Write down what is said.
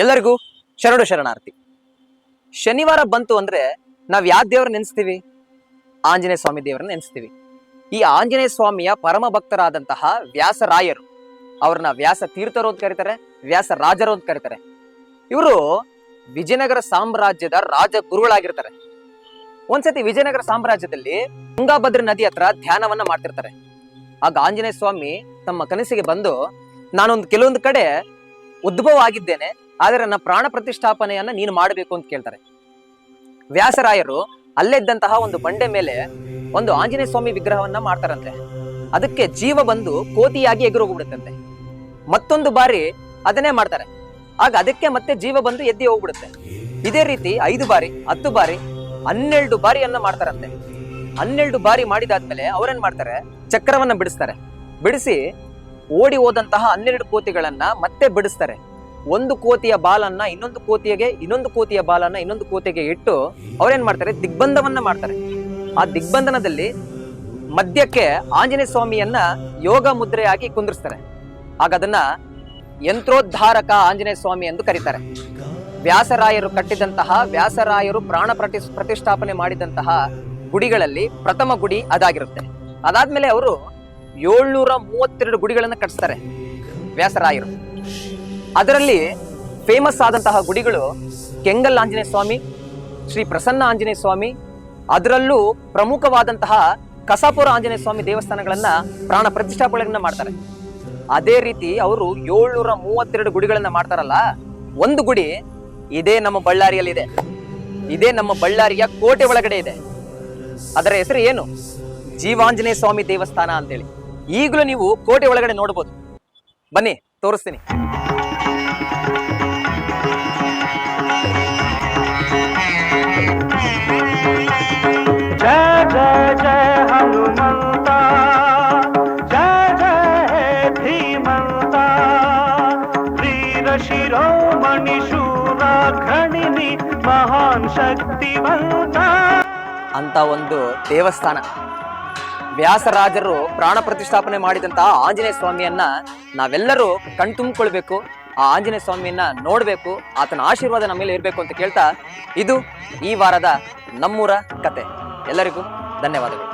ಎಲ್ಲರಿಗೂ ಶರಣಾರ್ಥಿ. ಶನಿವಾರ ಬಂತು ಅಂದ್ರೆ ನಾವ್ ಯಾವ ದೇವ್ರ ನೆನೆಸ್ತೀವಿ? ಆಂಜನೇಯ ಸ್ವಾಮಿ ದೇವರನ್ನ ನೆನೆಸ್ತೀವಿ. ಈ ಆಂಜನೇಯ ಸ್ವಾಮಿಯ ಪರಮ ಭಕ್ತರಾದಂತಹ ವ್ಯಾಸರಾಯರು, ಅವ್ರನ್ನ ವ್ಯಾಸ ತೀರ್ಥರು ಅಂತ ಕರೀತಾರೆ, ವ್ಯಾಸ ರಾಜರು ಅಂತ ಕರೀತಾರೆ. ಇವರು ವಿಜಯನಗರ ಸಾಮ್ರಾಜ್ಯದ ರಾಜ ಗುರುಗಳಾಗಿರ್ತಾರೆ. ಒಂದ್ಸತಿ ವಿಜಯನಗರ ಸಾಮ್ರಾಜ್ಯದಲ್ಲಿ ತುಂಗಾಭದ್ರ ನದಿ ಹತ್ರ ಧ್ಯಾನವನ್ನ ಮಾಡ್ತಿರ್ತಾರೆ. ಆಗ ಆಂಜನೇಯ ಸ್ವಾಮಿ ತಮ್ಮ ಕನಸಿಗೆ ಬಂದು, ನಾನೊಂದು ಕೆಲವೊಂದು ಕಡೆ ಉದ್ಭವ ಆಗಿದ್ದೇನೆ, ಆದರೆ ನನ್ನ ಪ್ರಾಣ ಪ್ರತಿಷ್ಠಾಪನೆಯನ್ನ ನೀನು ಮಾಡಬೇಕು ಅಂತ ಕೇಳ್ತಾರೆ. ವ್ಯಾಸರಾಯರು ಅಲ್ಲಿದ್ದಂತಹ ಒಂದು ಬಂಡೆ ಮೇಲೆ ಒಂದು ಆಂಜನೇಯ ಸ್ವಾಮಿ ವಿಗ್ರಹವನ್ನ ಮಾಡ್ತಾರಂತೆ. ಅದಕ್ಕೆ ಜೀವ ಬಂದು ಕೋತಿಯಾಗಿ ಎದುರು ಹೋಗ್ಬಿಡುತ್ತಂತೆ. ಮತ್ತೊಂದು ಬಾರಿ ಅದನ್ನೇ ಮಾಡ್ತಾರೆ, ಆಗ ಅದಕ್ಕೆ ಮತ್ತೆ ಜೀವ ಬಂದು ಎದ್ದಿ ಹೋಗ್ಬಿಡುತ್ತೆ. ಇದೇ ರೀತಿ 5 ಬಾರಿ 10 ಬಾರಿ 12 ಬಾರಿಯನ್ನ ಮಾಡ್ತಾರಂತೆ. 12 ಬಾರಿ ಮಾಡಿದಾದ್ಮೇಲೆ ಅವ್ರೇನ್ ಮಾಡ್ತಾರೆ, ಚಕ್ರವನ್ನ ಬಿಡಿಸ್ತಾರೆ. ಬಿಡಿಸಿ ಓಡಿ ಹೋದಂತಹ 12 ಕೋತಿಗಳನ್ನ ಮತ್ತೆ ಬಿಡಿಸ್ತಾರೆ. ಒಂದು ಕೋತಿಯ ಬಾಲನ್ನ ಇನ್ನೊಂದು ಕೋತಿಗೆ, ಇನ್ನೊಂದು ಕೋತಿಯ ಬಾಲನ್ನ ಇನ್ನೊಂದು ಕೋತಿಗೆ ಇಟ್ಟು ಅವ್ರೇನ್ ಮಾಡ್ತಾರೆ, ದಿಗ್ಬಂಧವನ್ನ ಮಾಡ್ತಾರೆ. ಆ ದಿಗ್ಬಂಧನದಲ್ಲಿ ಮಧ್ಯಕ್ಕೆ ಆಂಜನೇಯ ಸ್ವಾಮಿಯನ್ನ ಯೋಗ ಮುದ್ರೆಯಾಗಿ ಕುಂದಿರ್ಸ್ತಾರೆ. ಆಗ ಅದನ್ನ ಯಂತ್ರೋದ್ಧಾರಕ ಆಂಜನೇಯ ಸ್ವಾಮಿ ಎಂದು ಕರೀತಾರೆ. ವ್ಯಾಸರಾಯರು ಕಟ್ಟಿದಂತಹ, ವ್ಯಾಸರಾಯರು ಪ್ರಾಣ ಪ್ರತಿಷ್ಠಾಪನೆ ಮಾಡಿದಂತಹ ಗುಡಿಗಳಲ್ಲಿ ಪ್ರಥಮ ಗುಡಿ ಅದಾಗಿರುತ್ತೆ. ಅದಾದ್ಮೇಲೆ ಅವರು 732 ಗುಡಿಗಳನ್ನ ಕಟ್ಟಿಸ್ತಾರೆ ವ್ಯಾಸರಾಯರು. ಅದರಲ್ಲಿ ಫೇಮಸ್ ಆದಂತಹ ಗುಡಿಗಳು ಕೆಂಗಲ್ ಆಂಜನೇಯ ಸ್ವಾಮಿ, ಶ್ರೀ ಪ್ರಸನ್ನ ಆಂಜನೇಯ ಸ್ವಾಮಿ, ಅದರಲ್ಲೂ ಪ್ರಮುಖವಾದಂತಹ ಕಸಾಪುರ ಆಂಜನೇಯ ಸ್ವಾಮಿ ದೇವಸ್ಥಾನಗಳನ್ನ ಪ್ರಾಣ ಪ್ರತಿಷ್ಠಾಪನೆಗಳನ್ನ ಮಾಡ್ತಾರೆ. ಅದೇ ರೀತಿ ಅವರು 732 ಗುಡಿಗಳನ್ನ ಮಾಡ್ತಾರಲ್ಲ, ಒಂದು ಗುಡಿ ಇದೇ ನಮ್ಮ ಬಳ್ಳಾರಿಯಲ್ಲಿ ಇದೆ. ಇದೇ ನಮ್ಮ ಬಳ್ಳಾರಿಯ ಕೋಟೆ ಒಳಗಡೆ ಇದೆ. ಅದರ ಹೆಸರು ಏನು? ಜೀವಾಂಜನೇಯ ಸ್ವಾಮಿ ದೇವಸ್ಥಾನ ಅಂತೇಳಿ. ಈಗಲೂ ನೀವು ಕೋಟೆ ಒಳಗಡೆ ನೋಡ್ಬೋದು. ಬನ್ನಿ ತೋರಿಸ್ತೀನಿ. जय जय जय हनुमंता, जय जय धीमंता, वीर शिरोमणि शूर घणिनि महान शक्तिವಂತ ಅಂತ ಒಂದು ದೇವಸ್ಥಾನ. ವ್ಯಾಸರಾಜರು ಪ್ರಾಣ ಪ್ರತಿಷ್ಠಾಪನೆ ಮಾಡಿದಂತಹ ಆಂಜನೇಯ ಸ್ವಾಮಿಯನ್ನ ನಾವೆಲ್ಲರೂ ಕಣ್ತುಂಬಿಕೊಳ್ಬೇಕು. ಆ ಆಂಜನೇಯ ಸ್ವಾಮಿಯನ್ನ ನೋಡ್ಬೇಕು, ಆತನ ಆಶೀರ್ವಾದ ನಮ್ಮ ಮೇಲೆ ಇರಬೇಕು ಅಂತ ಕೇಳ್ತಾ, ಇದು ಈ ವಾರದ ನಮ್ಮೂರ ಕತೆ. ಎಲ್ಲರಿಗೂ ಧನ್ಯವಾದಗಳು.